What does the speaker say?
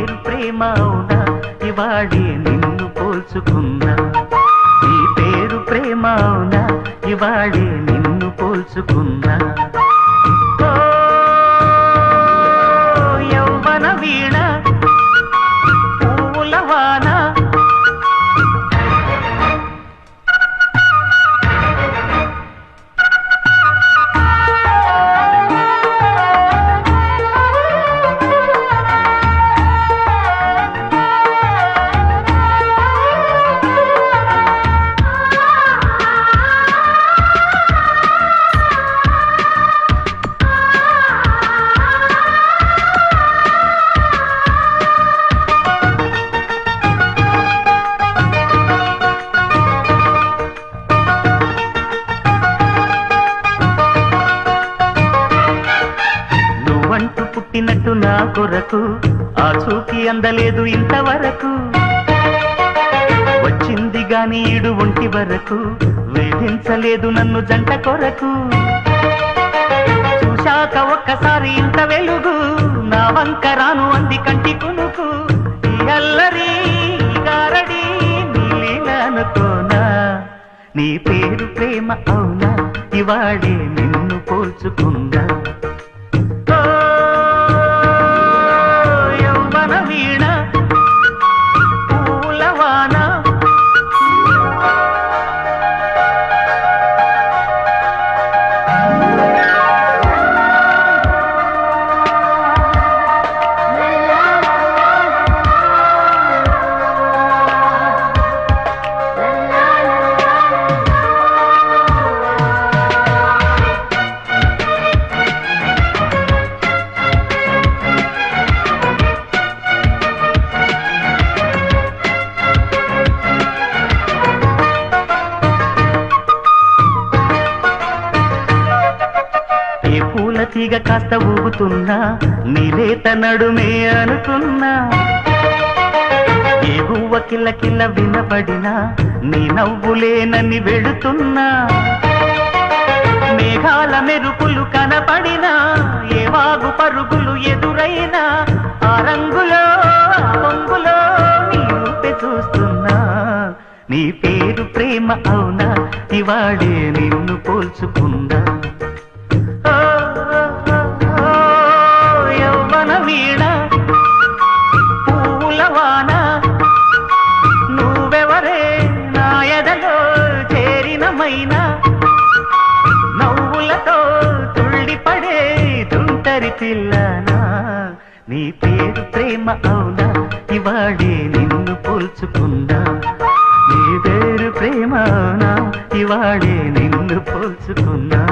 పేరు ప్రేమ అవునా ఇవాళే నిన్ను పోల్చుకున్నా నీ పేరు ప్రేమ అవునా ఇవాళే నిన్ను పోల్చుకున్నా యౌవన వీణ పూల వాన పుట్టినట్టు నా కొరకు ఆ చూకి అందలేదు ఇంతవరకు వచ్చింది గాని ఈడు ఒంటి వరకు వేధించలేదు నన్ను జంట కొరకు చూశాక ఒక్కసారి ఇంత వెలుగు నా వంక రాను అంది కంటి కునుకు ఈ అల్లరి గారడి నీలీలనుకోనా నీ పేరు ప్రేమ అవునా ఇవాళే నిన్ను పోల్చుకుందా వీణ పూలవాన తీగ కాస్త ఊగుతున్నా నీలేత నడుమే అనుకున్నా ఏ గువ్వ కిల్ల కిల్ల వినపడినా నీ నవ్వులేనని వెళుతున్నా మేఘాల మెరుపులు కనపడినా ఏ వాగు పరుగులు ఎదురైనా ఆ రంగులో పొంగులో నీ రూపే చూస్తున్నా నీ పేరు ప్రేమ అవునా ఇవాళే నిన్ను పోల్చుకుందా వీణ పూలవాన నువ్వెవరే నా ఎదలో చేరినమైనా నవ్వులతో తుళ్ళిపడే తుంటరి పిల్లనా నీ పేరు ప్రేమ అవునా ఇవాళే నిన్ను పోల్చుకుందా నీ పేరు ప్రేమ అవునా ఇవాళే నిన్ను పోల్చుకున్నా